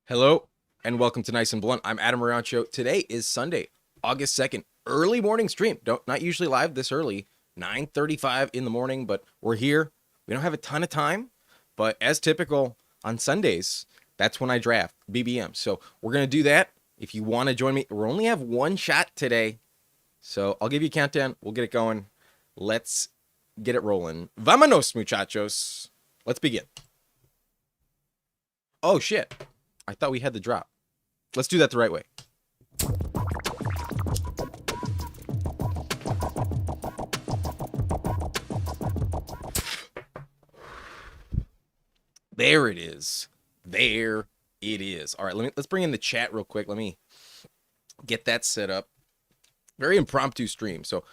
Hello and welcome to Nice and Blunt. I'm Adam Rancho. Today is Sunday, August 2nd. Early morning stream. Not usually live this early, 9:35 in the morning, but we're here. We don't have a ton of time, but as typical on Sundays, that's when I draft BBM. So we're going to do that. If you want to join me, we only have one shot today. So I'll give you a countdown. We'll get it going. Let's get it rolling. Vámonos, muchachos. Let's begin. Oh, shit. I thought we had the drop. Let's do that the right way. There it is. There it is. All right, let's bring in the chat real quick. Let me get that set up. Very impromptu stream. So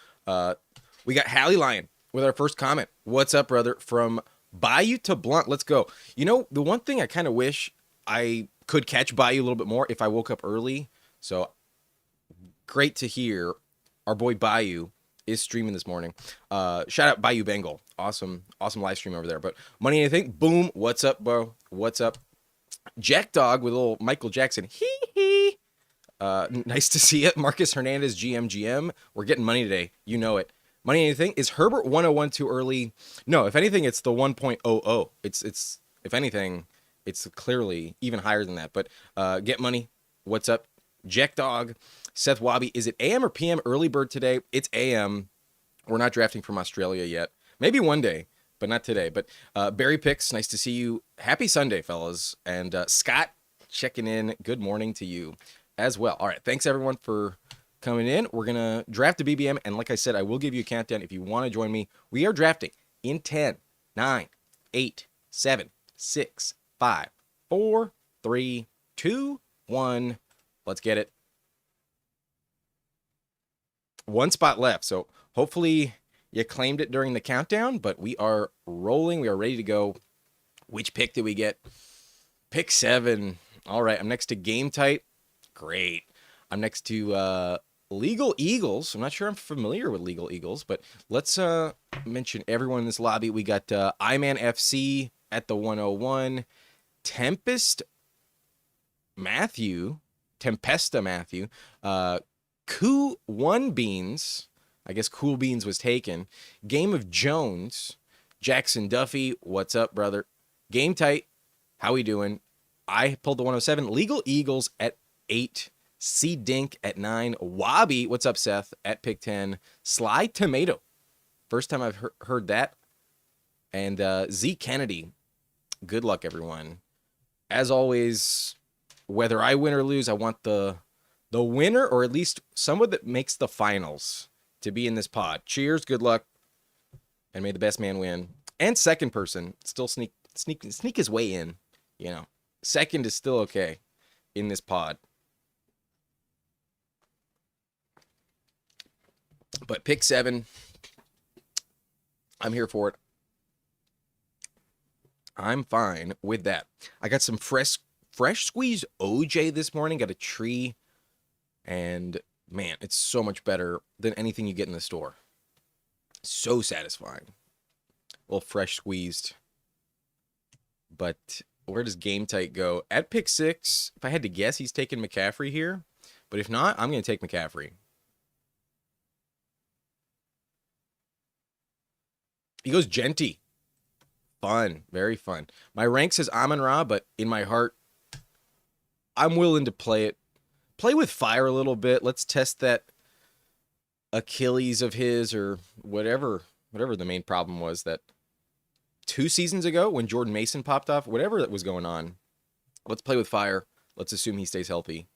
we got Hallie Lion with our first comment. What's up, brother? From Bayou to Blunt. Let's go. You know, the one thing I kind of wish I could catch Bayou a little bit more if I woke up early. So great to hear our boy Bayou is streaming this morning. Shout out Bayou Bengal. Awesome live stream over there. But Money Anything, boom. What's up, bro? What's up? Jack Dog with a little Michael Jackson. Hee hee. Nice to see it. Marcus Hernandez, GM. We're getting money today. You know it. Money Anything, is Herbert 101 too early? No, if anything, it's the 1.00. It's if anything, it's clearly even higher than that. But get money. What's up? Jack Dog. Seth Wabi. Is it AM or PM early bird today? It's AM. We're not drafting from Australia yet. Maybe one day, but not today. But Barry Picks, nice to see you. Happy Sunday, fellas. And Scott checking in. Good morning to you as well. All right. Thanks, everyone, for coming in. We're going to draft a BBM. And like I said, I will give you a countdown if you want to join me. We are drafting in 10, 9, 8, 7, 6, 5, 4, 3, 2, 1. Let's get it. One spot left. So hopefully you claimed it during the countdown, but we are rolling. We are ready to go. Which pick did we get? Pick 7. All right. I'm next to Game Tight. Great. I'm next to Legal Eagles. I'm not sure I'm familiar with Legal Eagles, but let's mention everyone in this lobby. We got Iman FC at the 101. Tempesta Matthew. One Beans. I guess Cool Beans was taken. Game of Jones. Jackson Duffy. What's up, brother? Game Tight. How we doing? I pulled the 107. Legal Eagles at 8. C Dink at 9. Wabi. What's up, Seth? At pick 10. Sly Tomato. First time I've heard that. And Z Kennedy. Good luck, everyone. As always, whether I win or lose, I want the winner, or at least someone that makes the finals, to be in this pod. Cheers, good luck, and may the best man win. And second person still sneak his way in. You know, second is still okay in this pod. But pick 7, I'm here for it. I'm fine with that. I got some fresh squeezed OJ this morning. Got a tree. And man, it's so much better than anything you get in the store. So satisfying. A little fresh squeezed. But where does Game Tight go? At pick 6, if I had to guess, he's taking McCaffrey here. But if not, I'm going to take McCaffrey. He goes Genty. Fun. Very fun. My rank says Amon-Ra, but in my heart, I'm willing to play it. Play with fire a little bit. Let's test that Achilles of his, or whatever the main problem was that 2 seasons ago when Jordan Mason popped off, whatever that was going on. Let's play with fire. Let's assume he stays healthy.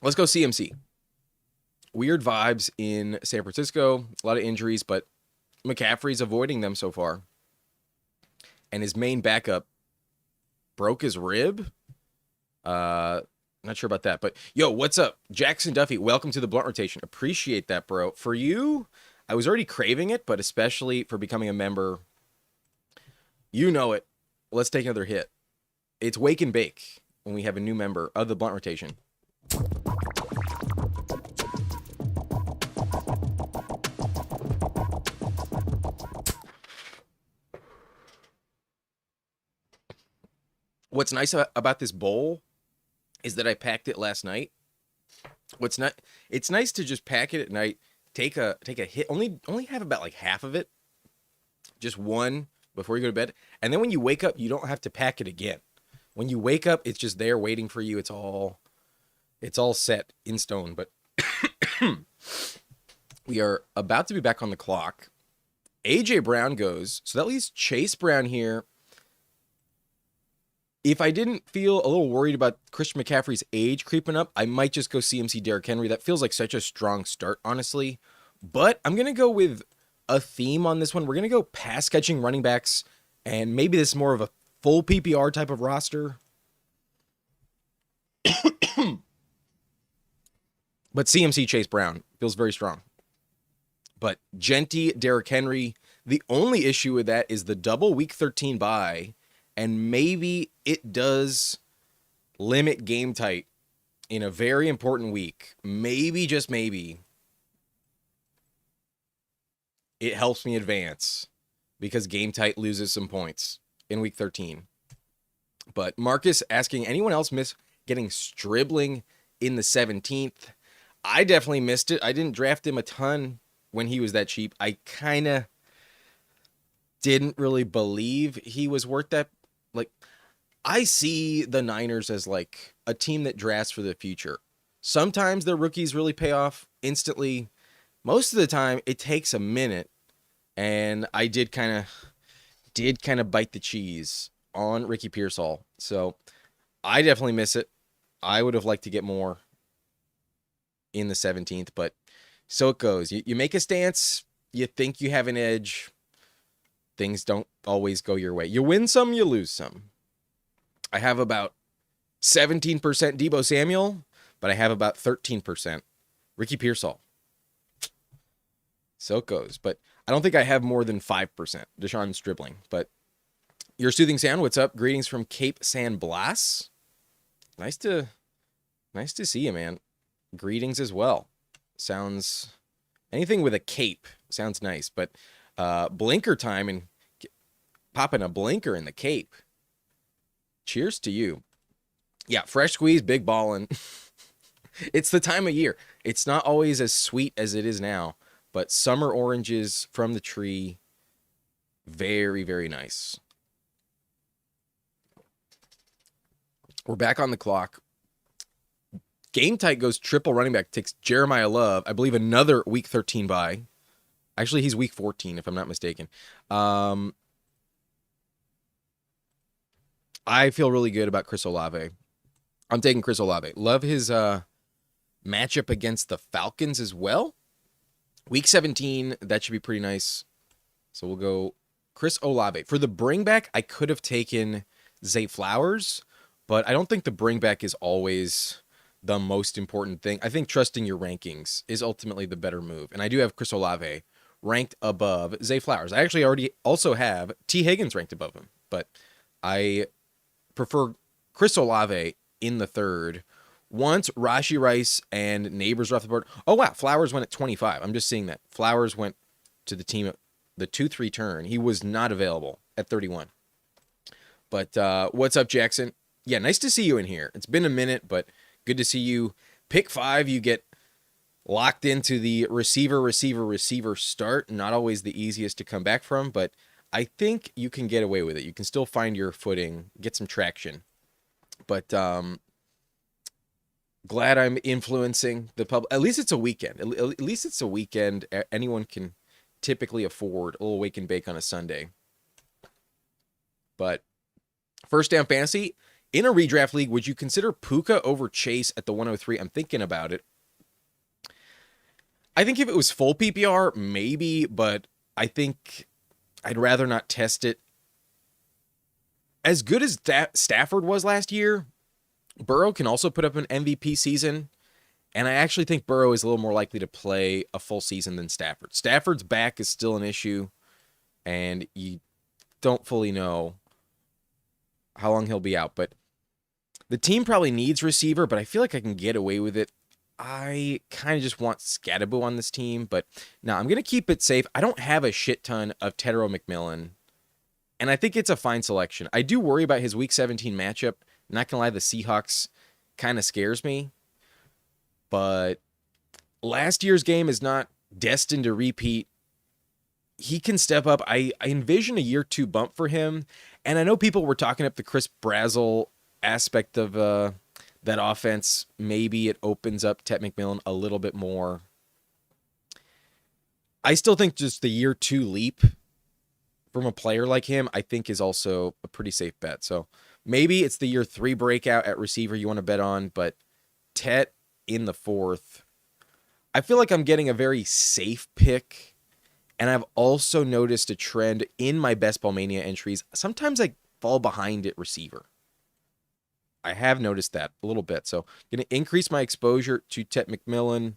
Let's go CMC. Weird vibes in San Francisco. A lot of injuries, but McCaffrey's avoiding them so far. And his main backup broke his rib. Not sure about that, but yo, what's up? Jackson Duffy, welcome to the Blunt Rotation. Appreciate that, bro. For you, I was already craving it, but especially for becoming a member, you know it. Let's take another hit. It's Wake and Bake when we have a new member of the Blunt Rotation. What's nice about this bowl is that I packed it last night. What's not It's nice to just pack it at night, take a hit, only have about like half of it, just one before you go to bed, and then when you wake up, you don't have to pack it again. When you wake up, it's just there waiting for you. It's all set in stone. But we are about to be back on the clock. AJ Brown goes, so that leaves Chase Brown here. If I didn't feel a little worried about Christian McCaffrey's age creeping up, I might just go CMC Derrick Henry. That feels like such a strong start, honestly. But I'm going to go with a theme on this one. We're going to go pass catching running backs, and maybe this is more of a full PPR type of roster. But CMC Chase Brown feels very strong. But Genty, Derrick Henry, the only issue with that is the double week 13 bye, and maybe it does limit game tight in a very important week. Maybe, just maybe, it helps me advance because game tight loses some points in week 13. But Marcus asking, anyone else miss getting Stribling in the 17th? I definitely missed it. I didn't draft him a ton when he was that cheap. I kind of didn't really believe he was worth that. Like, I see the Niners as like a team that drafts for the future. Sometimes their rookies really pay off instantly. Most of the time it takes a minute, and I did kind of bite the cheese on Ricky Pearsall. So I definitely miss it. I would have liked to get more in the 17th, but so it goes. You make a stance, you think you have an edge. Things don't always go your way. You win some, you lose some. I have about 17% Deebo Samuel, but I have about 13% Ricky Pearsall. So it goes. But I don't think I have more than 5% Deshaun Stribling. But your soothing sound, what's up? Greetings from Cape San Blas. Nice to see you, man. Greetings as well. Sounds, anything with a cape sounds nice, but blinker time and popping a blinker in the cape. Cheers to you. Yeah, fresh squeeze, big ballin'. It's the time of year. It's not always as sweet as it is now, but summer oranges from the tree, very, very nice. We're back on the clock. Game tight goes triple running back, takes Jeremiah Love. I believe another week 13 bye. Actually, he's week 14, if I'm not mistaken. I feel really good about Chris Olave. I'm taking Chris Olave. Love his matchup against the Falcons as well. Week 17, that should be pretty nice. So we'll go Chris Olave. For the bring back, I could have taken Zay Flowers, but I don't think the bring back is always the most important thing. I think trusting your rankings is ultimately the better move. And I do have Chris Olave ranked above Zay Flowers. I actually already also have T. Higgins ranked above him, but I prefer Chris Olave in the third. Once Rashi Rice and Neighbors are off the board. Oh, wow. Flowers went at 25. I'm just seeing that. Flowers went to the team at the 2-3 turn. He was not available at 31. But what's up, Jackson? Yeah, nice to see you in here. It's been a minute, but good to see you. Pick 5, you get locked into the receiver start. Not always the easiest to come back from, but I think you can get away with it. You can still find your footing, get some traction. But glad I'm influencing the public. At least it's a weekend. At least it's a weekend anyone can typically afford a little wake and bake on a Sunday. But first down fantasy, in a redraft league, would you consider Puka over Chase at the 103? I'm thinking about it. I think if it was full PPR, maybe, but I think I'd rather not test it. As good as Stafford was last year, Burrow can also put up an MVP season, and I actually think Burrow is a little more likely to play a full season than Stafford. Stafford's back is still an issue, and you don't fully know how long he'll be out, but the team probably needs receiver, but I feel like I can get away with it. I kind of just want Scatterbo on this team, but now I'm going to keep it safe. I don't have a shit ton of Tedero McMillan And I think it's a fine selection. I do worry about his Week 17 matchup. Not going to lie, the Seahawks kind of scares me. But last year's game is not destined to repeat. He can step up. I envision a year 2 bump for him. And I know people were talking up the Chris Brazzell aspect of that offense. Maybe it opens up Tet McMillan a little bit more. I still think just the year 2 leap from a player like him, I think is also a pretty safe bet. So maybe it's the year 3 breakout at receiver you want to bet on, but Tet in the 4th, I feel like I'm getting a very safe pick. And I've also noticed a trend in my Best Ball Mania entries. Sometimes I fall behind at receiver. I have noticed that a little bit. So going to increase my exposure to Tet McMillan,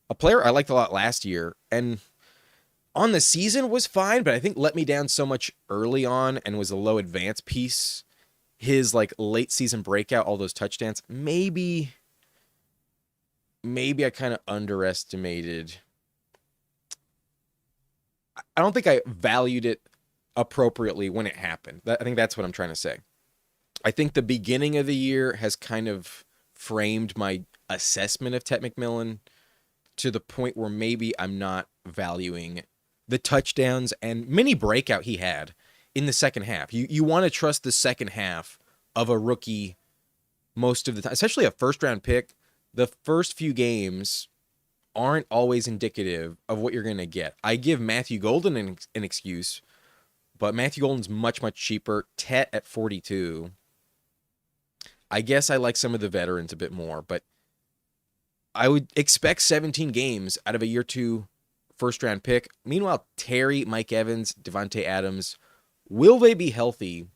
a player I liked a lot last year. And on the season was fine, but I think let me down so much early on and was a low advance piece. His like late season breakout, all those touchdowns, maybe I kind of underestimated. I don't think I valued it appropriately when it happened. I think that's what I'm trying to say. I think the beginning of the year has kind of framed my assessment of Tet McMillan to the point where maybe I'm not valuing the touchdowns and mini breakout he had in the second half. You want to trust the second half of a rookie most of the time, especially a first round pick. The first few games aren't always indicative of what you're going to get. I give Matthew Golden an excuse, but Matthew Golden's much, much cheaper. Tet at 42. I guess I like some of the veterans a bit more, but I would expect 17 games out of a year 2 first round pick. Meanwhile, Terry, Mike Evans, Devontae Adams, will they be healthy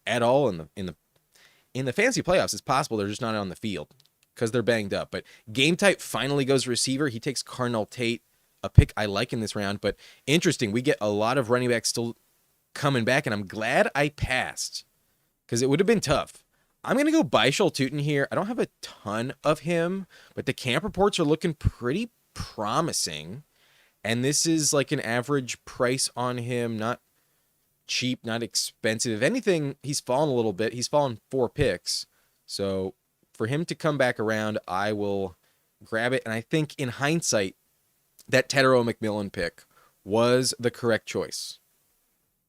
at all in the fantasy playoffs? It's possible they're just not on the field because they're banged up. But game type finally goes receiver. He takes Carnell Tate, a pick I like in this round. But interesting, we get a lot of running backs still coming back, and I'm glad I passed because it would have been tough. I'm going to go Baishal Tootin here. I don't have a ton of him, but the camp reports are looking pretty promising. And this is like an average price on him, not cheap, not expensive. If anything, he's fallen a little bit. He's fallen 4 picks. So for him to come back around, I will grab it. And I think in hindsight, that Tetero McMillan pick was the correct choice.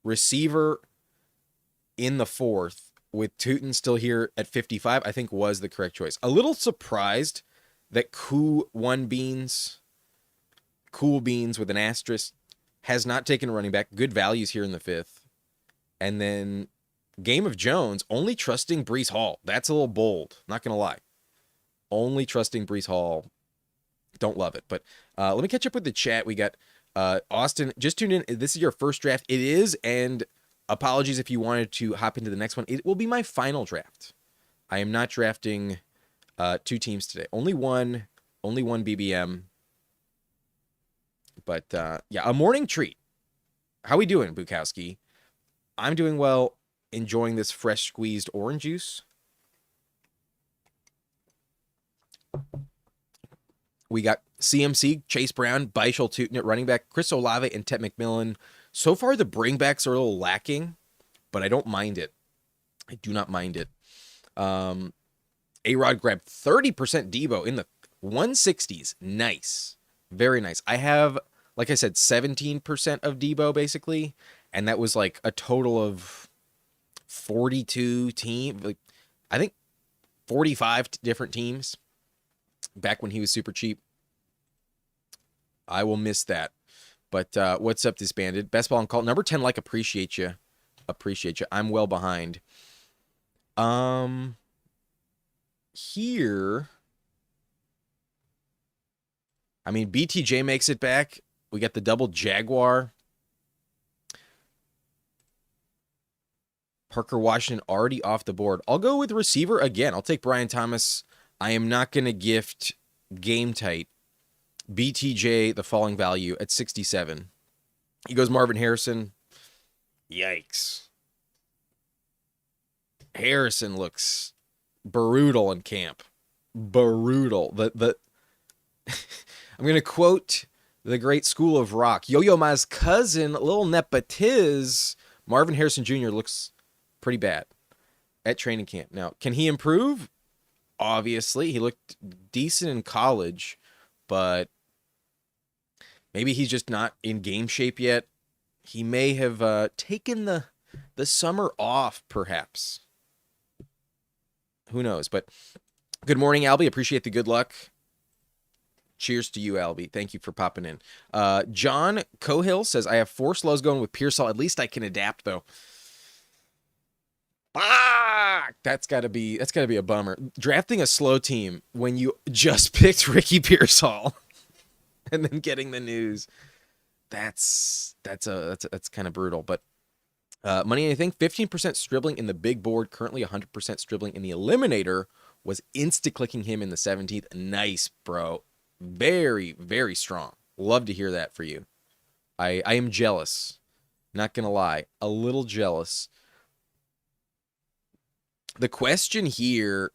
Receiver in the 4th with Tootin still here at 55, I think was the correct choice. A little surprised that Cool Beans with an asterisk has not taken a running back. Good values here in the 5th. And then Game of Jones, only trusting Breece Hall. That's a little bold. Not going to lie. Only trusting Breece Hall. Don't love it. But let me catch up with the chat. We got Austin. Just tuned in. This is your first draft. It is. And apologies if you wanted to hop into the next one. It will be my final draft. I am not drafting 2 teams today. Only one BBM. But yeah, a morning treat. How we doing, Bukowski? I'm doing well, enjoying this fresh squeezed orange juice. We got CMC, Chase Brown, Baishal Tootin at running back, Chris Olave, and Tet McMillan. So far, the bringbacks are a little lacking, but I don't mind it. I do not mind it. A-Rod grabbed 30% Debo in the 160s. Nice. Very nice. I have, like I said, 17% of Debo, basically, and that was like a total of 42 teams. Like, I think 45 different teams back when he was super cheap. I will miss that. But what's up, Disbanded? Best ball on call. Number 10, like, appreciate you. Appreciate you. I'm well behind. Here, I mean, BTJ makes it back. We got the double Jaguar. Parker Washington already off the board. I'll go with receiver again. I'll take Brian Thomas. I am not going to gift game tight BTJ the falling value at 67. He goes Marvin Harrison. Yikes. Harrison looks brutal in camp. Brutal. The I'm going to quote the great School of Rock. Yo-Yo Ma's cousin, Lil Nepatiz, Marvin Harrison Jr. looks pretty bad at training camp. Now, can he improve? Obviously, he looked decent in college, but maybe he's just not in game shape yet. He may have taken the summer off, perhaps. Who knows? But good morning, Albie. Appreciate the good luck. Cheers to you, Albie. Thank you for popping in. John Cohill says, I have 4 slows going with Pearsall. At least I can adapt, though. That's gotta be a bummer. Drafting a slow team when you just picked Ricky Pearsall and then getting the news. That's kind of brutal. But Money, anything? 15% Stribling in the big board, currently 100% Stribling in the eliminator, was insta-clicking him in the 17th. Nice, bro. Very, very strong. Love to hear that for you. I am jealous. Not going to lie. A little jealous. The question here,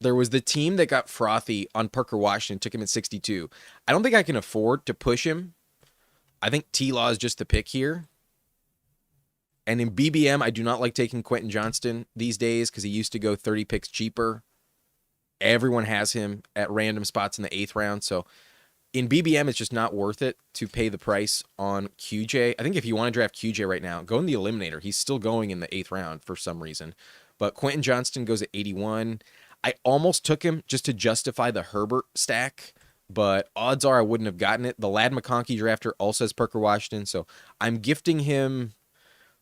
there was the team that got frothy on Parker Washington, took him at 62. I don't think I can afford to push him. I think T-Law is just the pick here. And in BBM, I do not like taking Quentin Johnston these days because he used to go 30 picks cheaper. Everyone has him at random spots in the 8th round. So in BBM, it's just not worth it to pay the price on QJ. I think if you want to draft QJ right now, go in the eliminator. He's still going in the 8th round for some reason. But Quentin Johnston goes at 81. I almost took him just to justify the Herbert stack, but odds are I wouldn't have gotten it. The Lad McConkey drafter also has Parker Washington, so I'm gifting him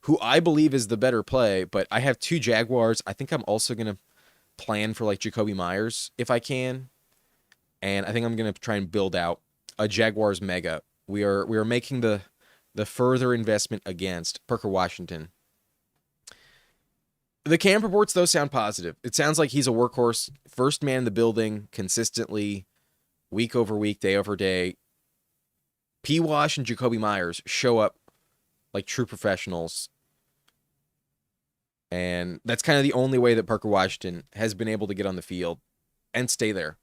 who I believe is the better play, but I have 2 Jaguars. I think I'm also going to plan for like Jacoby Myers if I can, and I think I'm going to try and build out a Jaguars mega. We are making the further investment against Parker Washington. The camp reports, though, sound positive. It sounds like he's a workhorse, first man in the building, consistently, week over week, day over day. P-Wash and Jacoby Myers show up like true professionals. And that's kind of the only way that Parker Washington has been able to get on the field and stay there.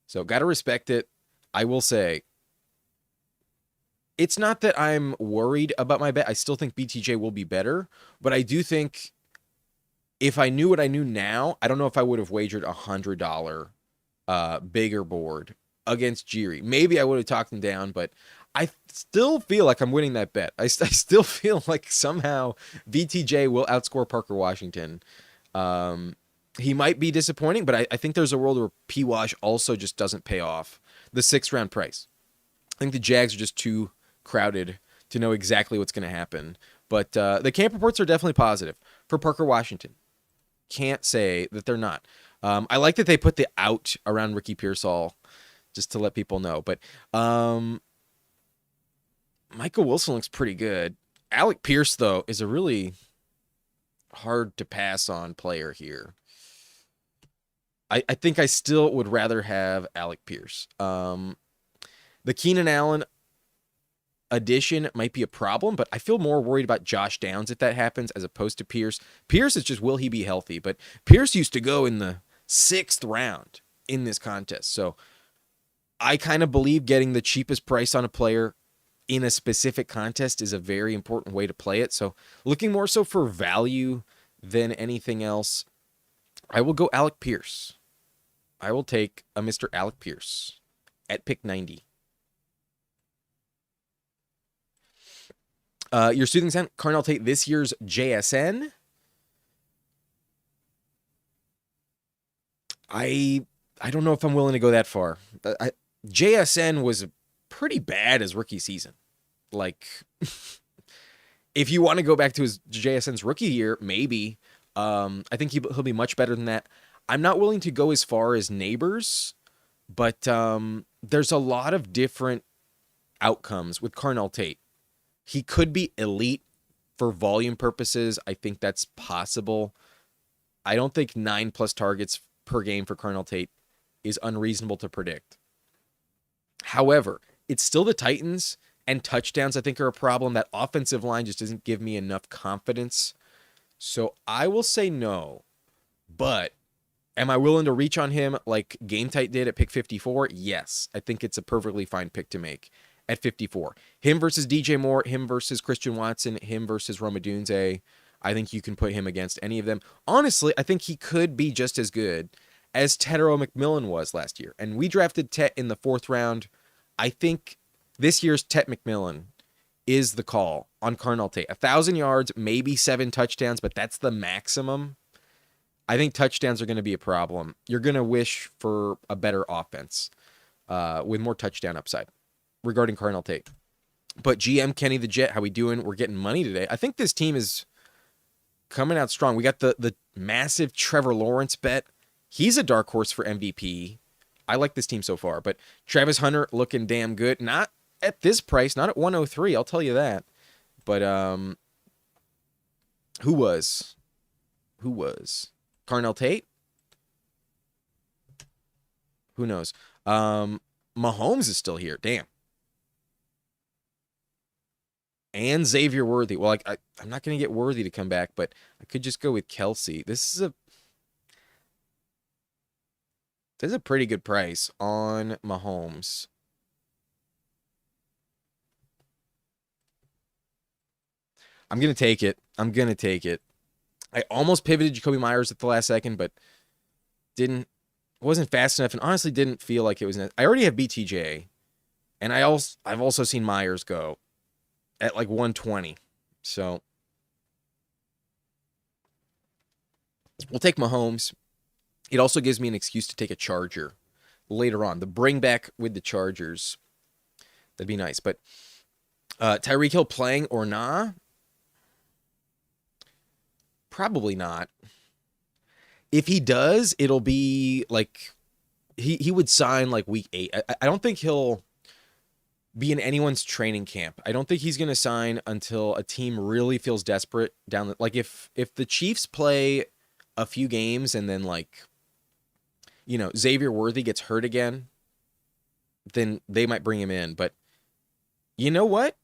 So got to respect it. I will say, it's not that I'm worried about my bet. I still think BTJ will be better, but I do think if I knew what I knew now, I don't know if I would have wagered $100 bigger board against Jiri. Maybe I would have talked him down, but I still feel like I'm winning that bet. I still feel like somehow BTJ will outscore Parker Washington. He might be disappointing, but I think there's a world where P-Wash also just doesn't pay off the 6th round price. I think the Jags are just too crowded to know exactly what's going to happen. But the camp reports are definitely positive for Parker Washington. Can't say that they're not. I like that they put the out around Ricky Pearsall just to let people know. But Michael Wilson looks pretty good. Alec Pierce, though, is a really hard to pass on player here. I think I still would rather have Alec Pierce. The Keenan Allen addition might be a problem, but I feel more worried about Josh Downs if that happens as opposed to Pierce. Pierce is just, will he be healthy? But Pierce used to go in the 6th round in this contest. So I kind of believe getting the cheapest price on a player in a specific contest is a very important way to play it. So looking more so for value than anything else, I will go Alec Pierce. I will take a Mr. Alec Pierce at pick 90. Your soothing sound, Carnell Tate, this year's JSN. I don't know if I'm willing to go that far. JSN was pretty bad as rookie season. Like, if you want to go back to his JSN's rookie year, maybe. I think he'll be much better than that. I'm not willing to go as far as Neighbors, but there's a lot of different outcomes with Carnell Tate. He could be elite for volume purposes. I think that's possible. I don't think 9+ targets per game for Carnell Tate is unreasonable to predict. However, it's still the Titans, and touchdowns I think are a problem. That offensive line just doesn't give me enough confidence. So I will say no. But am I willing to reach on him like Game Tight did at pick 54? Yes. I think it's a perfectly fine pick to make at 54. Him versus DJ Moore, him versus Christian Watson, him versus Roma Dunze. I think you can put him against any of them. Honestly, I think he could be just as good as Tedero McMillan was last year. And we drafted Tet in the 4th round. I think this year's Tet McMillan is the call on Carnell Tate. 1,000 yards, maybe 7 touchdowns, but that's the maximum. I think touchdowns are going to be a problem. You're going to wish for a better offense with more touchdown upside regarding Carnell Tate. But GM Kenny the Jet, how we doing? We're getting money today. I think this team is coming out strong. We got the massive Trevor Lawrence bet. He's a dark horse for MVP. I like this team so far. But Travis Hunter looking damn good. Not at this price, not at 103, I'll tell you that. But who was? Carnell Tate? Who knows? Mahomes is still here. Damn. And Xavier Worthy. Well, I'm not going to get Worthy to come back, but I could just go with Kelsey. This is a pretty good price on Mahomes. I'm going to take it. I almost pivoted Jacoby Myers at the last second, but wasn't fast enough, and honestly didn't feel like it was. I already have BTJ, and I've also seen Myers go at like 120. So we'll take Mahomes. It also gives me an excuse to take a Charger later on. The bring back with the Chargers. That'd be nice. But Tyreek Hill playing or nah? Probably not. If he does, it'll be like he would sign like week 8. I don't think he'll be in anyone's training camp. I don't think he's going to sign until a team really feels desperate down the, like if the Chiefs play a few games and then like Xavier Worthy gets hurt again, then they might bring him in. But you know what?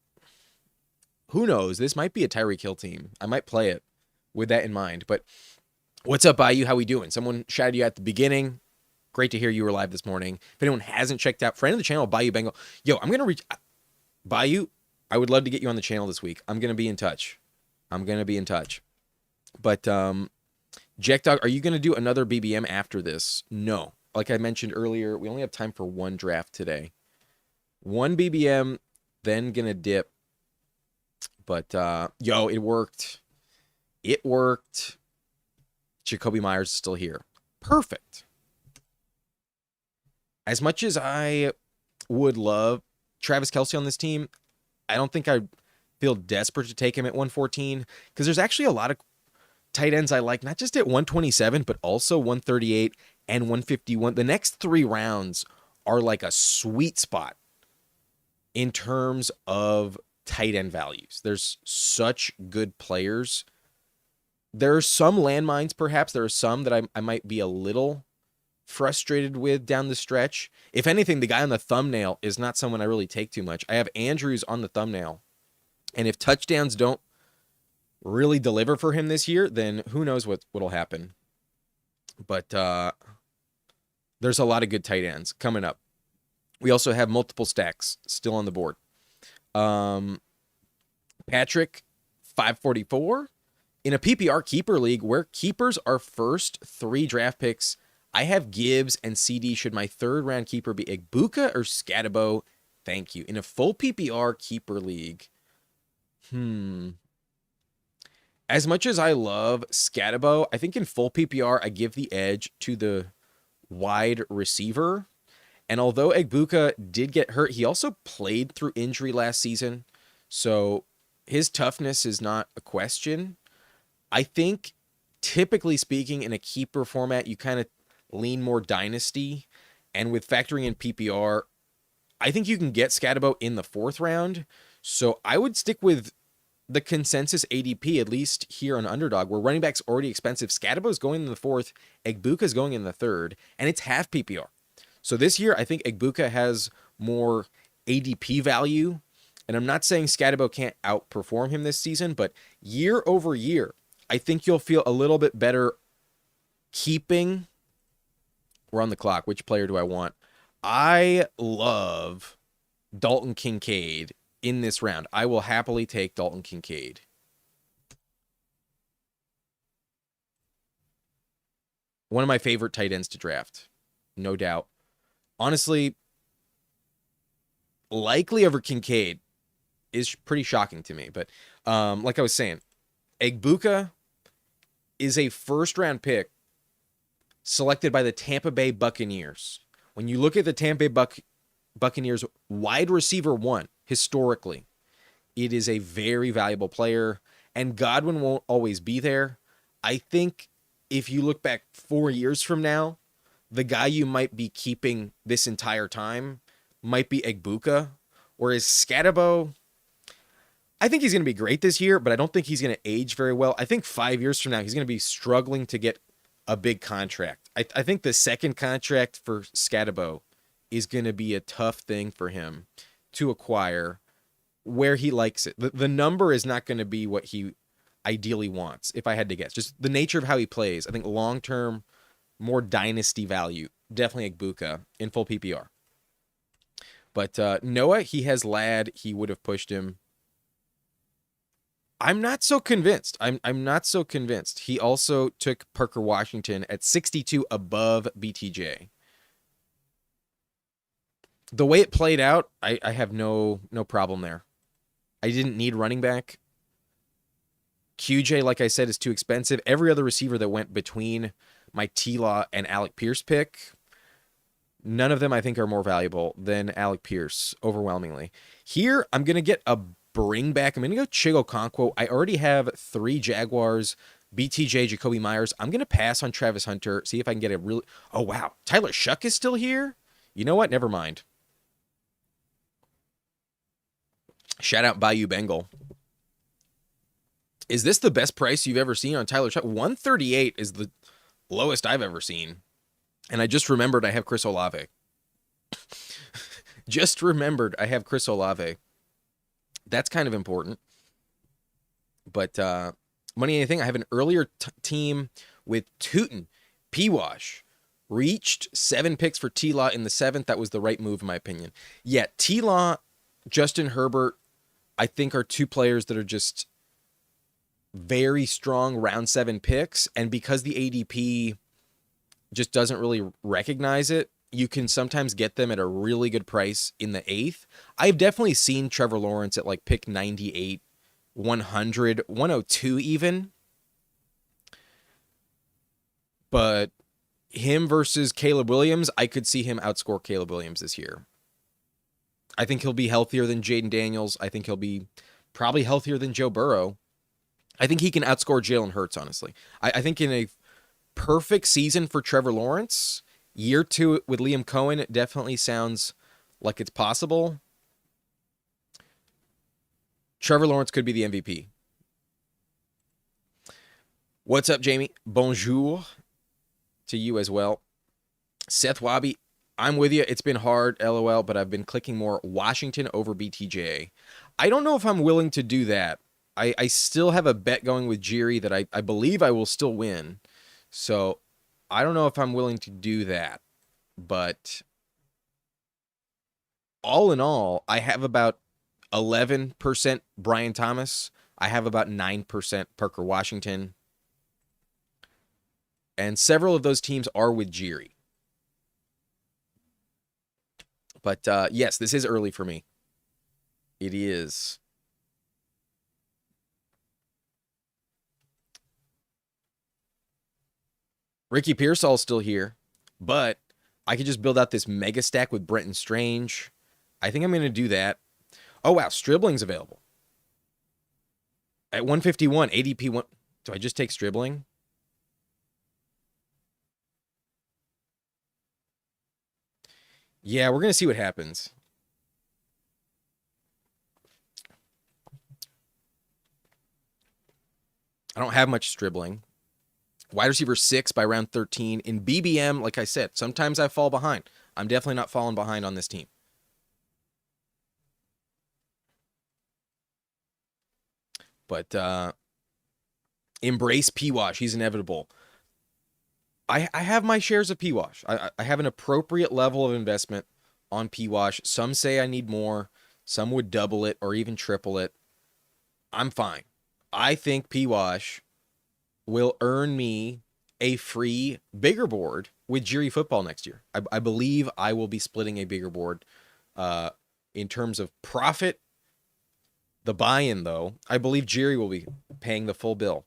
Who knows? This might be a Tyreek Hill team. I might play it with that in mind. But what's up, Bayou? How we doing? Someone shouted you at the beginning. Great to hear you were live this morning. If anyone hasn't checked out, friend of the channel, Bayou Bengal. Yo, I'm going to reach... Bayou, I would love to get you on the channel this week. I'm going to be in touch. But, Jack Dog, are you going to do another BBM after this? No. Like I mentioned earlier, we only have time for one draft today. One BBM, then going to dip. But, yo, it worked. Jacoby Myers is still here. Perfect. As much as I would love Travis Kelce on this team, I don't think I feel desperate to take him at 114 because there's actually a lot of tight ends I like, not just at 127, but also 138 and 151. The next 3 rounds are like a sweet spot in terms of tight end values. There's such good players. There are some landmines, perhaps. There are some that I might be a little frustrated with down the stretch. If anything, the guy on the thumbnail is not someone I really take too much. I have Andrews on the thumbnail. And if touchdowns don't really deliver for him this year, then who knows what'll happen. But there's a lot of good tight ends coming up. We also have multiple stacks still on the board. Patrick, 544. In a PPR keeper league where keepers are first 3 draft picks, I have Gibbs and CD. Should my 3rd round keeper be Igbuka or Scatabo? Thank you. In a full PPR keeper league, as much as I love Scatabo, I think in full PPR, I give the edge to the wide receiver. And although Igbuka did get hurt, he also played through injury last season. So his toughness is not a question. I think, typically speaking, in a keeper format, you kind of lean more dynasty. And with factoring in PPR, I think you can get Scatabo in the 4th round. So I would stick with the consensus ADP, at least here on Underdog, where running back's already expensive. Scatabo is going in the 4th, Igbuka is going in the 3rd, and it's half PPR. So this year, I think Igbuka has more ADP value. And I'm not saying Scatabo can't outperform him this season, but year over year, I think you'll feel a little bit better keeping. We're on the clock. Which player do I want? I love Dalton Kincaid in this round. I will happily take Dalton Kincaid. One of my favorite tight ends to draft, no doubt. Honestly, likely over Kincaid is pretty shocking to me. But like I was saying, Egbuka is a first-round pick selected by the Tampa Bay Buccaneers. When you look at the Tampa Bay Buccaneers wide receiver one, historically, it is a very valuable player, and Godwin won't always be there. I think if you look back 4 years from now, the guy you might be keeping this entire time might be Egbuka, whereas Scatabo, I think he's going to be great this year, but I don't think he's going to age very well. I think 5 years from now, he's going to be struggling to get a big contract. I think the second contract for Scatabo is going to be a tough thing for him to acquire where he likes it. The number is not going to be what he ideally wants, if I had to guess. Just the nature of how he plays. I think long-term, more dynasty value, definitely Egbuka in full PPR. But Noah, he has Ladd. He would have pushed him. I'm not so convinced. I'm not so convinced. He also took Parker Washington at 62 above BTJ. The way it played out, I have no problem there. I didn't need running back. QJ, like I said, is too expensive. Every other receiver that went between my T-Law and Alec Pierce pick, none of them I think are more valuable than Alec Pierce, overwhelmingly. Here, I'm going to get a bring back. I'm going to go Chigo Okonkwo. I already have 3 Jaguars, BTJ, Jacoby Myers. I'm going to pass on Travis Hunter, see if I can get a really... Oh, wow. Tyler Shuck is still here? You know what? Never mind. Shout out Bayou Bengal. Is this the best price you've ever seen on Tyler Shuck? 138 is the lowest I've ever seen. And I just remembered I have Chris Olave. Just remembered I have Chris Olave. That's kind of important. But money anything, I have an earlier team with Tootin, P-Wash. Reached 7 picks for T-Law in the 7th. That was the right move, in my opinion. Yeah, T-Law, Justin Herbert, I think are 2 players that are just very strong round 7 picks. And because the ADP just doesn't really recognize it, you can sometimes get them at a really good price in the 8th. I've definitely seen Trevor Lawrence at like pick 98, 100, 102 even. But him versus Caleb Williams, I could see him outscore Caleb Williams this year. I think he'll be healthier than Jaden Daniels. I think he'll be probably healthier than Joe Burrow. I think he can outscore Jalen Hurts, honestly. I think in a perfect season for Trevor Lawrence, year 2 with Liam Cohen definitely sounds like it's possible. Trevor Lawrence could be the MVP. What's up, Jamie? Bonjour to you as well. Seth Wabi, I'm with you. It's been hard, LOL, but I've been clicking more Washington over BTJ. I don't know if I'm willing to do that. I still have a bet going with Jiri that I believe I will still win. So I don't know if I'm willing to do that. But all in all, I have about 11% Brian Thomas. I have about 9% Parker Washington. And several of those teams are with Jiri. But yes, this is early for me. It is. Ricky Pearsall's still here, but I could just build out this mega stack with Brenton Strange. I think I'm going to do that. Oh, wow. Stribling's available. At 151, ADP 1. Do I just take Stribling? Yeah, we're going to see what happens. I don't have much Stribling. Wide receiver 6 by round 13. In BBM, like I said, sometimes I fall behind. I'm definitely not falling behind on this team. But embrace P-Wash. He's inevitable. I have my shares of P-Wash. I have an appropriate level of investment on P-Wash. Some say I need more. Some would double it or even triple it. I'm fine. I think P-Wash will earn me a free bigger board with Jiri Football next year. I believe I will be splitting a bigger board. In terms of profit, the buy-in, though, I believe Jiri will be paying the full bill.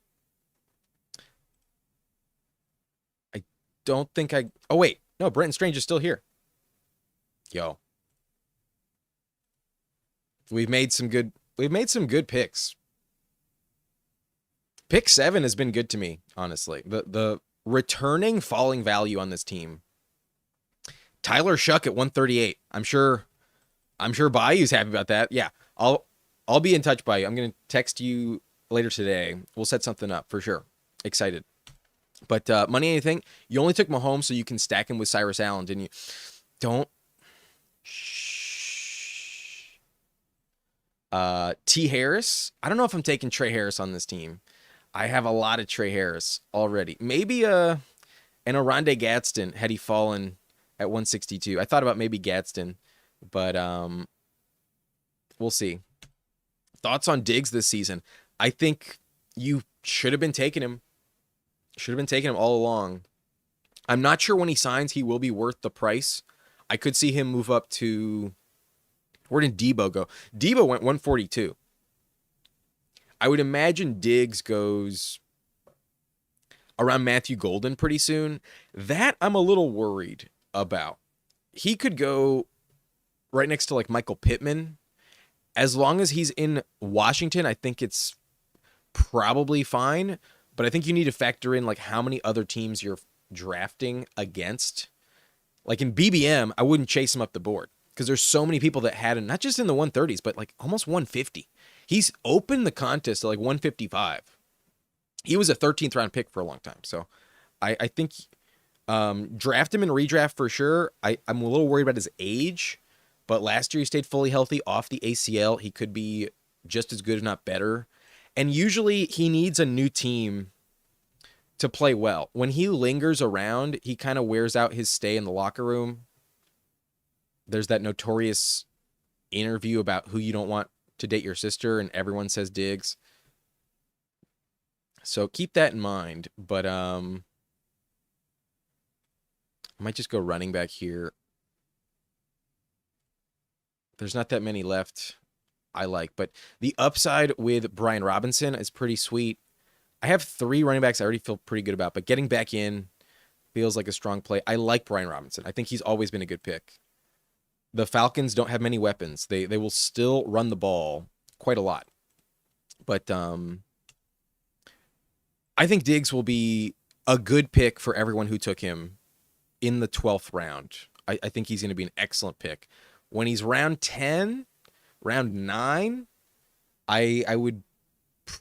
I don't think I... Oh, wait. No, Brenton Strange is still here. Yo. We've made some good picks. Pick 7 has been good to me, honestly. The returning falling value on this team. Tyler Shuck at 138. I'm sure Bayou's happy about that. Yeah, I'll be in touch, Bayou. I'm gonna text you later today. We'll set something up for sure. Excited. But money, anything? You only took Mahomes so you can stack him with Cyrus Allen, didn't you? Don't. Shh. T. Harris. I don't know if I'm taking Trey Harris on this team. I have a lot of Trey Harris already. Maybe an Oronde Gadsden had he fallen at 162. I thought about maybe Gadsden, but we'll see. Thoughts on Diggs this season? I think you should have been taking him. Should have been taking him all along. I'm not sure when he signs he will be worth the price. I could see him move up to... Where did Debo go? Debo went 142. I would imagine Diggs goes around Matthew Golden pretty soon. That I'm a little worried about. He could go right next to like Michael Pittman. As long as he's in Washington, I think it's probably fine. But I think you need to factor in like how many other teams you're drafting against. Like in BBM, I wouldn't chase him up the board because there's so many people that had him, not just in the 130s, but like almost 150. He's opened the contest to like 155. He was a 13th round pick for a long time. So I think draft him in redraft for sure. I'm a little worried about his age, but last year he stayed fully healthy off the ACL. He could be just as good, if not better. And usually he needs a new team to play well. When he lingers around, he kind of wears out his stay in the locker room. There's that notorious interview about who you don't want to date your sister, and everyone says Diggs. So keep that in mind. But I might just go running back here. There's not that many left I like, but the upside with Brian Robinson is pretty sweet. I have 3 running backs I already feel pretty good about, but getting back in feels like a strong play. I like Brian Robinson. I think he's always been a good pick. The Falcons don't have many weapons. They will still run the ball quite a lot. But I think Diggs will be a good pick for everyone who took him in the 12th round. I think he's going to be an excellent pick. When he's round 10, round 9, I would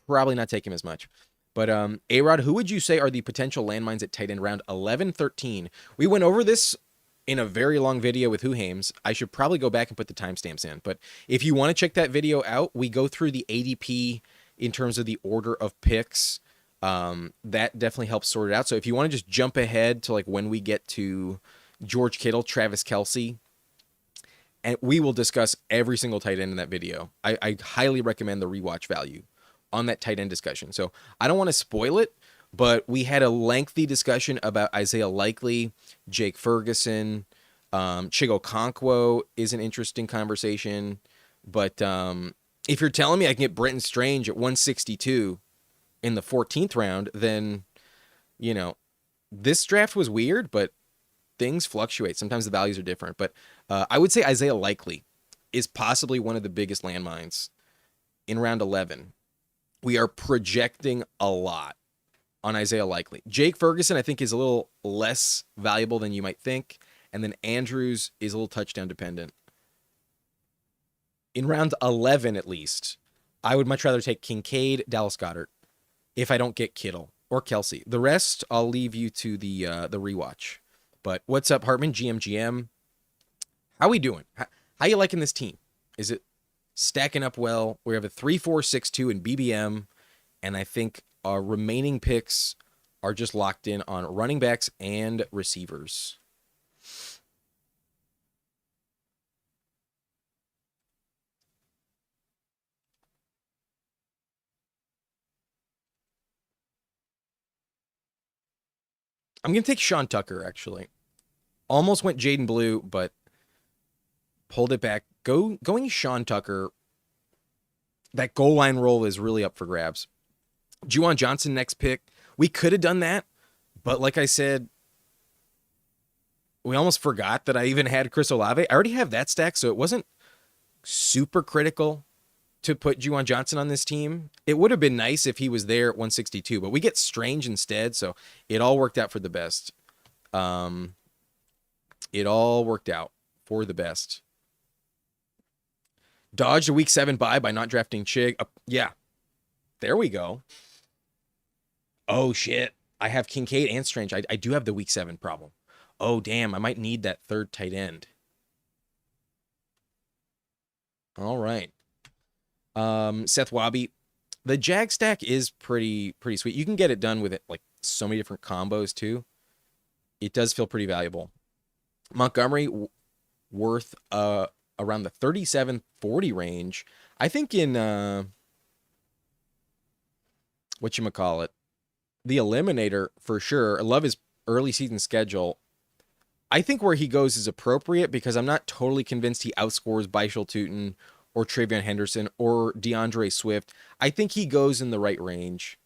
probably not take him as much. But A-Rod, who would you say are the potential landmines at tight end round 11, 13? We went over this in a very long video with Who Hames. I should probably go back and put the timestamps in. But if you want to check that video out, we go through the ADP in terms of the order of picks. That definitely helps sort it out. So if you want to just jump ahead to like when we get to George Kittle, Travis Kelce, and we will discuss every single tight end in that video. I highly recommend the rewatch value on that tight end discussion. So I don't want to spoil it, but we had a lengthy discussion about Isaiah Likely, Jake Ferguson, Chigo Okonkwo is an interesting conversation. But if you're telling me I can get Brenton Strange at 162 in the 14th round, then, you know, this draft was weird, but things fluctuate. Sometimes the values are different. But I would say Isaiah Likely is possibly one of the biggest landmines in round 11. We are projecting a lot on Isaiah Likely. Jake Ferguson, I think, is a little less valuable than you might think. And then Andrews is a little touchdown dependent. In round 11, at least, I would much rather take Kincaid, Dallas Goedert, if I don't get Kittle or Kelsey. The rest, I'll leave you to the rewatch. But what's up, Hartman? GM. How we doing? How you liking this team? Is it stacking up well? We have a 3-4-6-2 in BBM, and I think our remaining picks are just locked in on running backs and receivers. I'm going to take Sean Tucker, actually. Almost went Jaden Blue, but pulled it back. Going Sean Tucker, that goal line role is really up for grabs. Juwan Johnson, next pick. We could have done that, but like I said, we almost forgot that I even had Chris Olave. I already have that stack, so it wasn't super critical to put Juwan Johnson on this team. It would have been nice if he was there at 162, but we get Strange instead, so it all worked out for the best. It all worked out for the best. Dodged a week 7 bye by not drafting Chig. Yeah, there we go. Oh, shit. I have Kincaid and Strange. I do have the week 7 problem. Oh, damn. I might need that third tight end. All right. Seth Wabi. The Jag stack is pretty sweet. You can get it done with it like so many different combos too. It does feel pretty valuable. Montgomery worth around the 37-40 range. I think in whatchamacallit, the Eliminator for sure. I love his early season schedule. I think where he goes is appropriate because I'm not totally convinced he outscores Byshel Tootin or Travion Henderson or DeAndre Swift. I think he goes in the right range.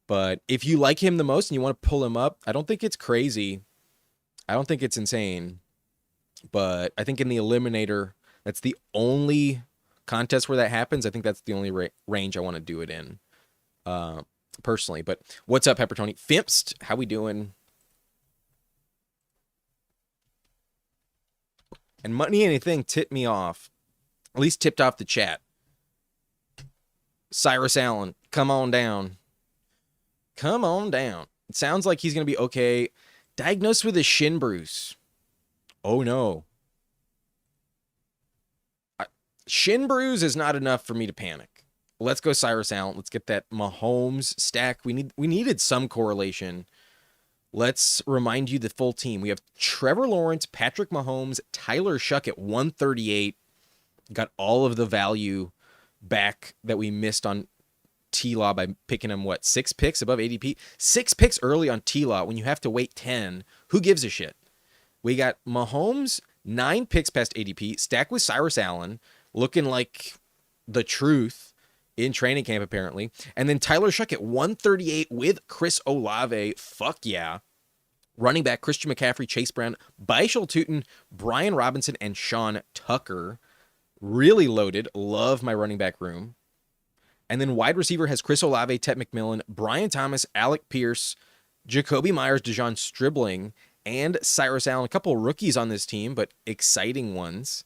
But if you like him the most and you want to pull him up, I don't think it's crazy. I don't think it's insane. But I think in the Eliminator, that's the only contest where that happens. I think that's the only range I want to do it in, personally. But what's up, Pepper Tony? Fimpst, how we doing? And Money Anything tipped me off. At least tipped off the chat. Cyrus Allen, come on down. Come on down. It sounds like he's going to be okay. Diagnosed with a shin bruise. Oh, no. Shin bruise is not enough for me to panic. Let's go Cyrus Allen. Let's get that Mahomes stack. We needed some correlation. Let's remind you the full team. We have Trevor Lawrence, Patrick Mahomes, Tyler Shuck at 138. Got all of the value back that we missed on T-Law by picking him, 6 picks above ADP? 6 picks early on T-Law when you have to wait 10. Who gives a shit? We got Mahomes, 9 picks past ADP, stacked with Cyrus Allen, looking like the truth in training camp, apparently. And then Tyler Shuck at 138 with Chris Olave. Fuck yeah. Running back, Christian McCaffrey, Chase Brown, Byshel Tootin, Brian Robinson, and Sean Tucker. Really loaded. Love my running back room. And then wide receiver has Chris Olave, Ted McMillan, Brian Thomas, Alec Pierce, Jacoby Myers, Dejon Stribling, and Cyrus Allen. A couple rookies on this team, but exciting ones.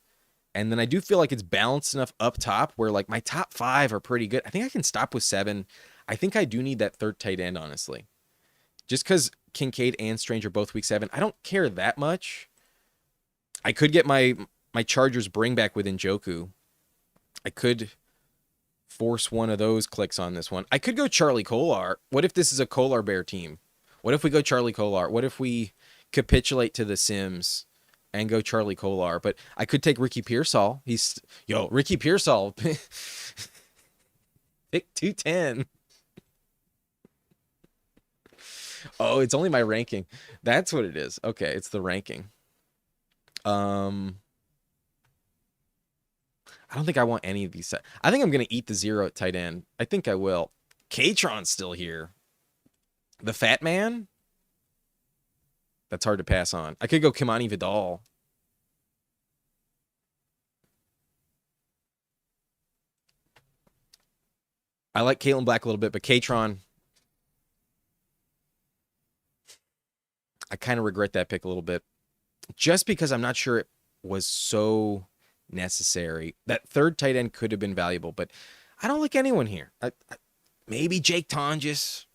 And then I do feel like it's balanced enough up top where like my top 5 are pretty good. I think I can stop with 7. I think I do need that third tight end, honestly. Just because Kincaid and Strange are both week 7. I don't care that much. I could get my Chargers bring back with Njoku. I could force one of those clicks on this one. I could go Charlie Kolar. What if this is a Kolar Bear team? What if we go Charlie Kolar? What if we capitulate to the Sims and go Charlie Kolar? But I could take Ricky Pearsall. Ricky Pearsall. Pick 210. Oh, it's only my ranking. That's what it is. Okay, it's the ranking. I don't think I want any of these. I think I'm going to eat the 0 at tight end. I think I will. Katron's still here. The fat man? That's hard to pass on. I could go Kimani Vidal. I like Caitlin Black a little bit, but Katron, I kind of regret that pick a little bit. Just because I'm not sure it was so necessary. That third tight end could have been valuable, but I don't like anyone here. Maybe Jake Tonges.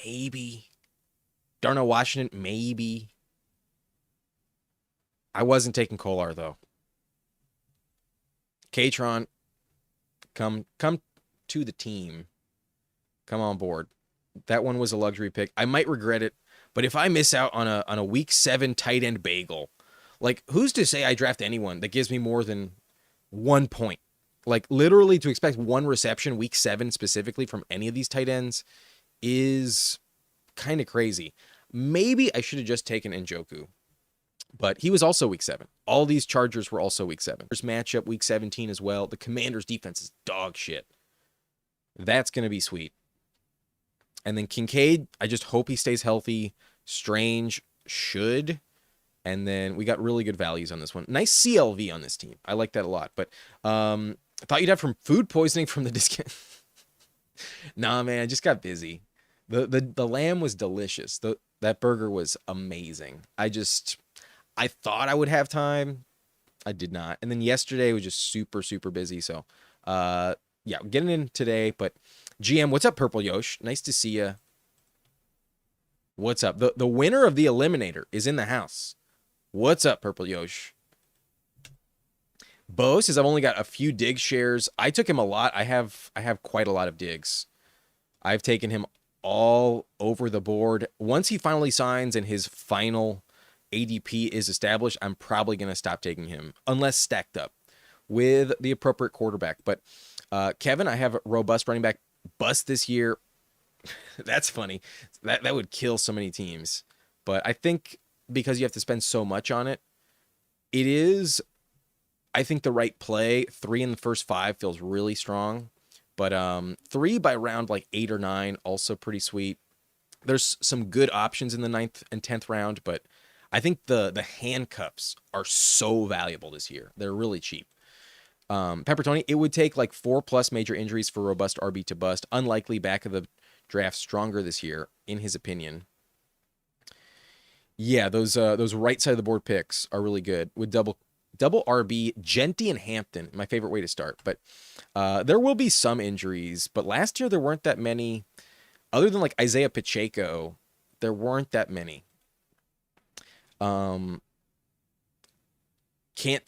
Maybe. Darnell Washington. Maybe. I wasn't taking Kolar, though. Katron, come to the team. Come on board. That one was a luxury pick. I might regret it, but if I miss out on a week 7 tight end bagel, like, who's to say I draft anyone that gives me more than 1 point? Like, literally to expect 1 reception week 7 specifically from any of these tight ends is kind of crazy. Maybe I should have just taken Njoku, but he was also week 7. All these Chargers were also week 7. There's matchup week 17 as well. The Commanders' defense is dog shit. That's going to be sweet. And then Kincaid, I just hope he stays healthy. Strange should. And then we got really good values on this one. Nice CLV on this team. I like that a lot. But I thought you'd have from food poisoning from the discount. Nah, man, I just got busy. The lamb was delicious. That burger was amazing. I thought I would have time. I did not. And then yesterday was just super, super busy. So, yeah, getting in today. But GM, what's up, Purple Yosh? Nice to see you. What's up? The winner of the Eliminator is in the house. What's up, Purple Yosh? Bo says I've only got a few dig shares. I took him a lot. I have quite a lot of digs. I've taken him all over the board. Once he finally signs and his final ADP is established, I'm probably going to stop taking him unless stacked up with the appropriate quarterback. But Kevin, I have a robust running back bust this year. That's funny. That would kill so many teams. But I think because you have to spend so much on it, it is, I think, the right play. 3 in the first 5 feels really strong. But 3 by round like 8 or 9, also pretty sweet. There's some good options in the 9th and 10th round, but I think the handcuffs are so valuable this year. They're really cheap. Pepper Tony, it would take like 4+ major injuries for robust RB to bust. Unlikely back of the draft stronger this year, in his opinion. Yeah, those right side of the board picks are really good with double RB, Genty and Hampton, my favorite way to start. But there will be some injuries, but last year there weren't that many. Other than like Isaiah Pacheco, there weren't that many. Can't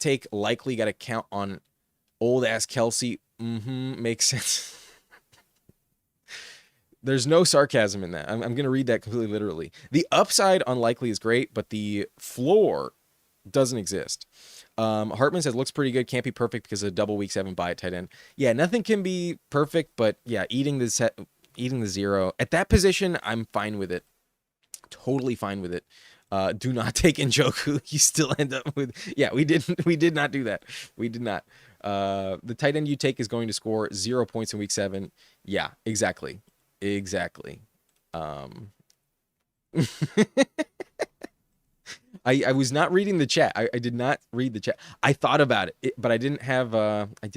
take likely, got to count on old ass Kelsey. Makes sense. There's no sarcasm in that. I'm going to read that completely literally. The upside on likely is great, but the floor doesn't exist. Hartman says looks pretty good. Can't be perfect because of a double week 7 bye at tight end. Yeah, nothing can be perfect, but yeah, eating the 0 at that position, I'm fine with it. Totally fine with it. Do not take Njoku. You still end up with, yeah, we did not do that. We did not. The tight end you take is going to score 0 points in week 7. Yeah, exactly. I was not reading the chat. I did not read the chat. I thought about it, but I did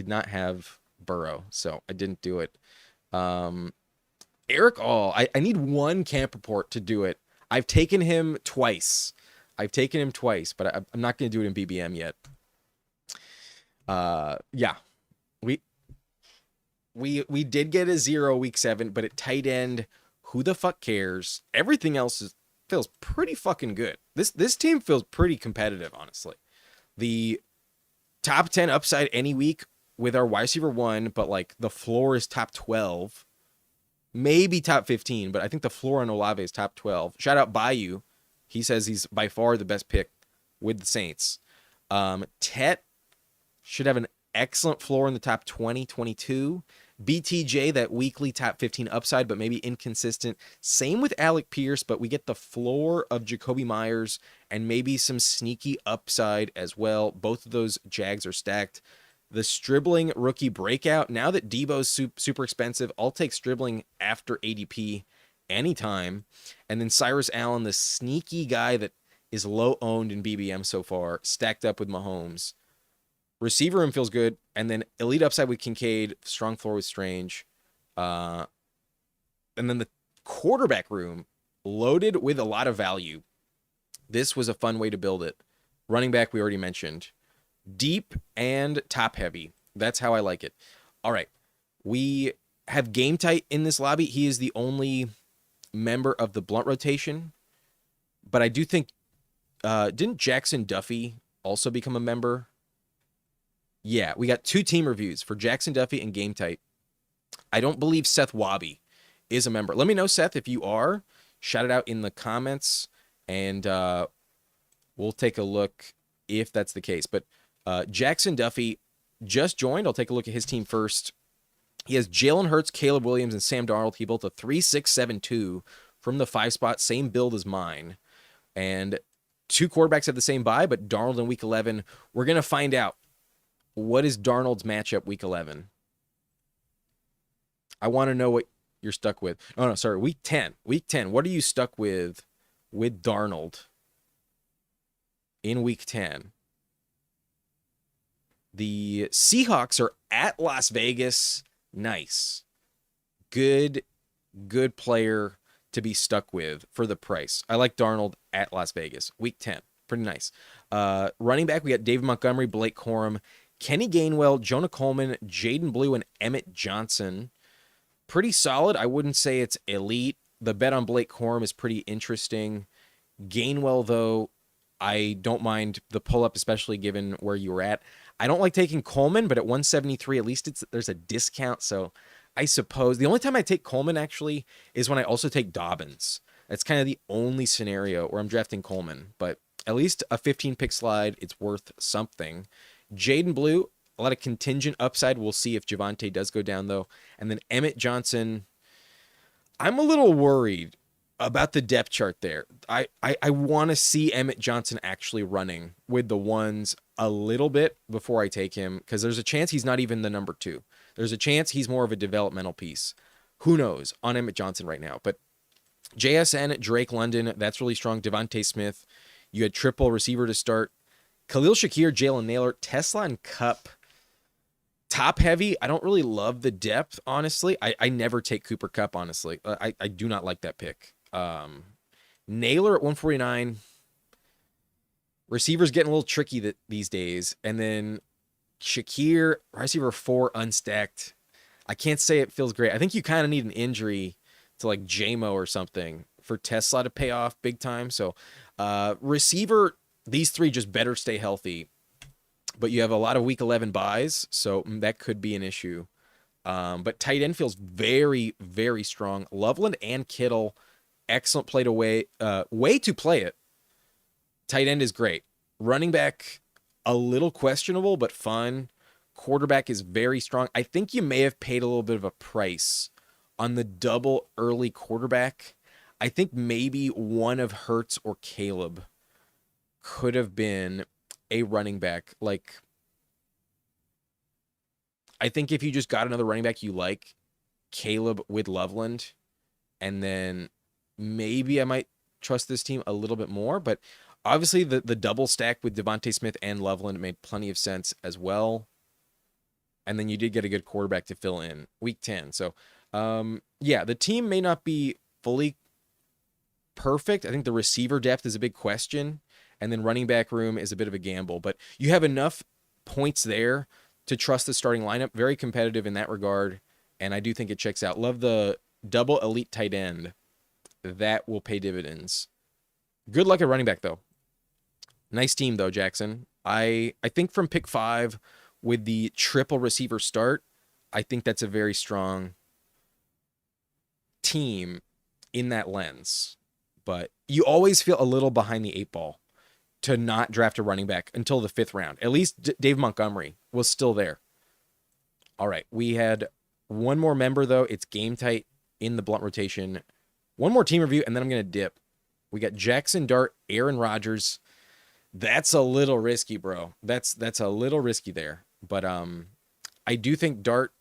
not have Burrow, so I didn't do it. Eric All, I need one camp report to do it. I've taken him twice, but I'm not going to do it in BBM yet. Yeah, we did get a 0 week 7, but at tight end, who the fuck cares? Everything else feels pretty fucking good. This team feels pretty competitive, honestly. The top 10 upside any week with our wide receiver 1, but like the floor is top 12, maybe top 15, but I think the floor on Olave is top 12. Shout out Bayou. He says he's by far the best pick with the Saints. Tet should have an excellent floor in the top 20, 22. BTJ, that weekly top 15 upside, but maybe inconsistent. Same with Alec Pierce, but we get the floor of Jacoby Myers and maybe some sneaky upside as well. Both of those Jags are stacked. The Stribling rookie breakout. Now that Debo's super expensive, I'll take Stribling after ADP anytime. And then Cyrus Allen, the sneaky guy that is low owned in BBM so far, stacked up with Mahomes. Receiver room feels good, and then elite upside with Kincaid, strong floor with Strange. And then the quarterback room, loaded with a lot of value. This was a fun way to build it. Running back, we already mentioned. Deep and top heavy. That's how I like it. All right. We have Game Tight in this lobby. He is the only member of the Blunt rotation. But I do think, didn't Jackson Duffy also become a member? Yeah, we got 2 team reviews for Jackson Duffy and Game Tight. I don't believe Seth Wabi is a member. Let me know, Seth, if you are. Shout it out in the comments, and we'll take a look if that's the case. But Jackson Duffy just joined. I'll take a look at his team first. He has Jalen Hurts, Caleb Williams, and Sam Darnold. He built a 3-6-7-2 from the 5 spot, same build as mine. And 2 quarterbacks have the same bye, but Darnold in week 11. We're going to find out what is Darnold's matchup week 11. I want to know what you're stuck with. Oh, no, sorry, week 10. Week 10. What are you stuck with Darnold in week 10? The Seahawks are at Las Vegas. Nice. Good player to be stuck with for the price. I like Darnold at Las Vegas. Week 10. Pretty nice. Running back, we got David Montgomery, Blake Corum, Kenny Gainwell, Jonah Coleman, Jaden Blue, and Emmett Johnson. Pretty solid. I wouldn't say it's elite. The bet on Blake Corum is pretty interesting. Gainwell, though, I don't mind the pull-up, especially given where you were at. I don't like taking Coleman, but at 173, at least there's a discount, so I suppose. The only time I take Coleman, actually, is when I also take Dobbins. That's kind of the only scenario where I'm drafting Coleman, but at least a 15-pick slide, it's worth something. Jaden Blue, a lot of contingent upside. We'll see if Javonte does go down, though. And then Emmett Johnson, I'm a little worried about the depth chart there. I want to see Emmett Johnson actually running with the ones a little bit before I take him, because there's a chance he's not even the number 2. There's a chance he's more of a developmental piece. Who knows on Emmett Johnson right now? But JSN, Drake London, that's really strong. Devontae Smith, you had triple receiver to start. Khalil Shakir, Jalen Naylor, Tesla, and Cup. Top heavy. I don't really love the depth, honestly. I never take Cooper Kupp, honestly. I do not like that pick. Naylor at 149. Receivers getting a little tricky these days. And then Shakir, receiver 4, unstacked. I can't say it feels great. I think you kind of need an injury to like JMO or something for Tesla to pay off big time. So receiver, these 3 just better stay healthy. But you have a lot of week 11 buys, so that could be an issue. But tight end feels very, very strong. Loveland and Kittle, excellent way to play it. Tight end is great. Running back, a little questionable, but fun. Quarterback is very strong. I think you may have paid a little bit of a price on the double early quarterback. I think maybe one of Hurts or Caleb could have been a running back. Like, I think if you just got another running back you like, Caleb with Loveland, and then maybe I might trust this team a little bit more. But obviously the double stack with Devontae Smith and Loveland made plenty of sense as well. And then you did get a good quarterback to fill in week 10. So, yeah, the team may not be fully perfect. I think the receiver depth is a big question. And then running back room is a bit of a gamble. But you have enough points there to trust the starting lineup. Very competitive in that regard. And I do think it checks out. Love the double elite tight end. That will pay dividends. Good luck at running back, though. Nice team, though, Jackson. I think from pick 5 with the triple receiver start, I think that's a very strong team in that lens. But you always feel a little behind the 8 ball to not draft a running back until the 5th round. At least Dave Montgomery was still there. All right, we had one more member, though. It's game tight in the blunt rotation. One more team review, and then I'm going to dip. We got Jackson Dart, Aaron Rodgers. That's a little risky, bro. That's a little risky there. But I do think Dart,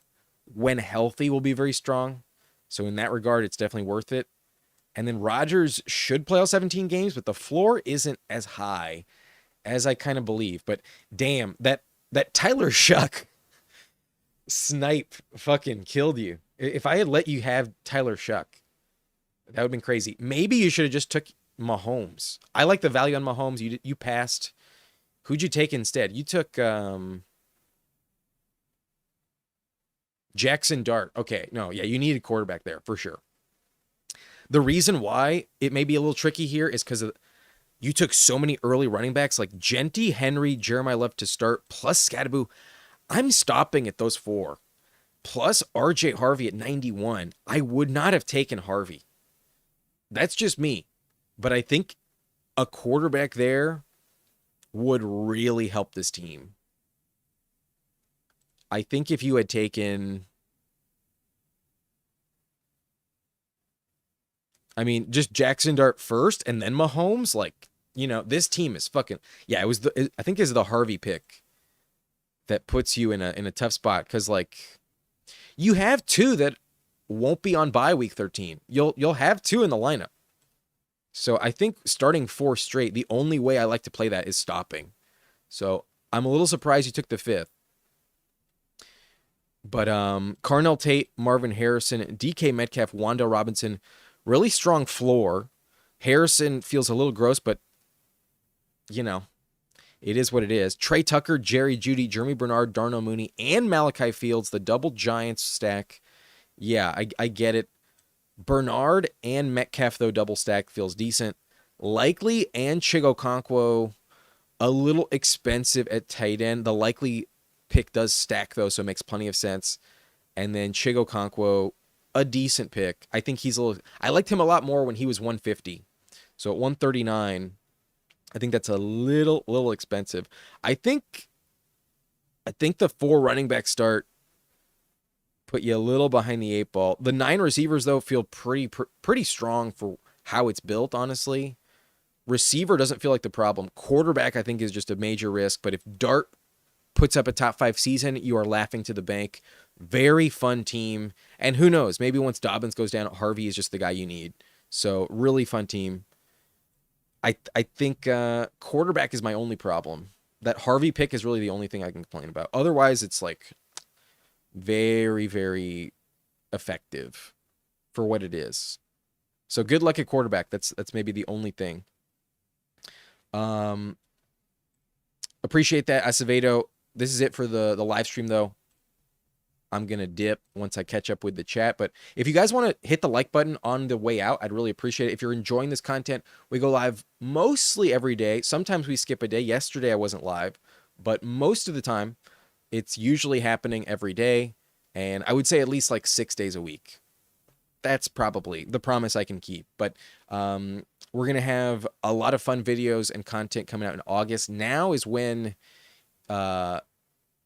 when healthy, will be very strong. So in that regard, it's definitely worth it. And then Rodgers should play all 17 games, but the floor isn't as high as I kind of believe. But damn, that Tyler Shuck snipe fucking killed you. If I had let you have Tyler Shuck, that would have been crazy. Maybe you should have just took Mahomes. I like the value on Mahomes. You passed. Who'd you take instead? You took Jackson Dart. Okay, no, yeah, you need a quarterback there for sure. The reason why it may be a little tricky here is because you took so many early running backs like Genty, Henry, Jeremiah Love to start, plus Scadaboo. I'm stopping at those 4. Plus RJ Harvey at 91. I would not have taken Harvey. That's just me. But I think a quarterback there would really help this team. I think if you had taken I mean, just Jackson Dart first and then Mahomes. Like, this team is fucking. Yeah, I think it's the Harvey pick that puts you in a tough spot because like you have two that won't be on bye week 13. You'll have two in the lineup. So I think starting 4 straight, the only way I like to play that is stopping. So I'm a little surprised you took the 5th. But Carnell Tate, Marvin Harrison, DK Metcalf, Wandale Robinson, really strong floor. Harrison feels a little gross, but it is what it is. Trey Tucker, Jerry Jeudy, Jeremy Bernard, Darnell Mooney, and Malachi Fields, the double Giants stack. Yeah, I get it. Bernard and Metcalf, though, double stack feels decent. Likely and Chigokonkwo, a little expensive at tight end. The likely pick does stack, though, so it makes plenty of sense. And then Chigokonkwo, a decent pick. I think I liked him a lot more when he was 150. So at 139, I think that's a little expensive. I think the 4 running back start put you a little behind the 8 ball. The 9 receivers, though, feel pretty strong for how it's built, honestly. Receiver doesn't feel like the problem. Quarterback, I think, is just a major risk. But if Dart puts up a top 5 season, you are laughing to the bank. Very fun team. And who knows, maybe once Dobbins goes down, Harvey is just the guy you need. So really fun team. I think quarterback is my only problem. That Harvey pick is really the only thing I can complain about. Otherwise, it's like very, very effective for what it is. So good luck at quarterback. That's maybe the only thing. Appreciate that, Acevedo. This is it for the live stream, though. I'm going to dip once I catch up with the chat. But if you guys want to hit the like button on the way out, I'd really appreciate it. If you're enjoying this content, we go live mostly every day. Sometimes we skip a day. Yesterday I wasn't live, but most of the time it's usually happening every day. And I would say at least like 6 days a week. That's probably the promise I can keep. But we're going to have a lot of fun videos and content coming out in August. Now is when...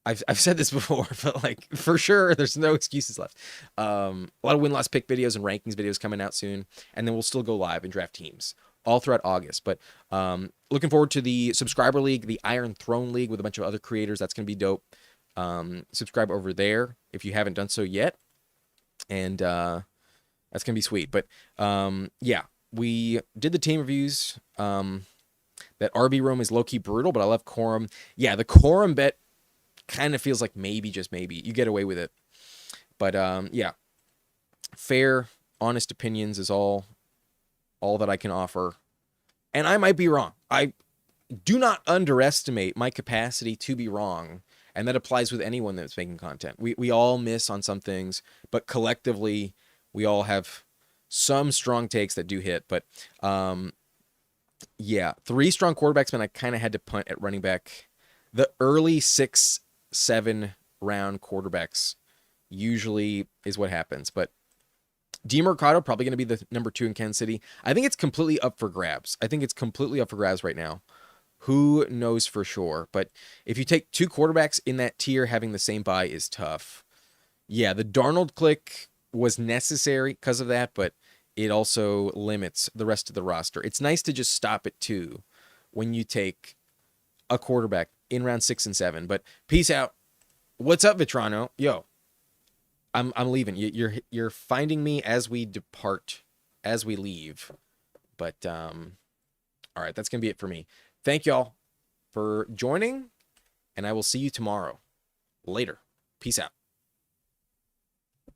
I've said this before, but like for sure, there's no excuses left. A lot of win-loss pick videos and rankings videos coming out soon, and then we'll still go live and draft teams all throughout August. But looking forward to the subscriber league, the Iron Throne League with a bunch of other creators. That's going to be dope. Subscribe over there if you haven't done so yet, and that's going to be sweet. But yeah, we did the team reviews. That RB room is low-key brutal, but I love Quorum. Yeah, the Quorum bet kind of feels like maybe, just maybe, you get away with it. But yeah, fair, honest opinions is all that I can offer. And I might be wrong. I do not underestimate my capacity to be wrong. And that applies with anyone that's making content. We all miss on some things, but collectively, we all have some strong takes that do hit. But yeah, 3 strong quarterbacks, man, I kind of had to punt at running back. The early 6, 7 round quarterbacks usually is what happens. But DeMercado probably going to be the number 2 in Kansas City. I think it's completely up for grabs. Right now. Who knows for sure? But if you take 2 quarterbacks in that tier, having the same bye is tough. Yeah, the Darnold click was necessary because of that, but it also limits the rest of the roster. It's nice to just stop at 2 when you take a quarterback in round 6 and 7. But peace out. What's up, Vitrano? Yo, I'm leaving. You're finding me as we depart, as we leave. But all right, that's gonna be it for me. Thank y'all for joining, and I will see you tomorrow. Later. Peace out.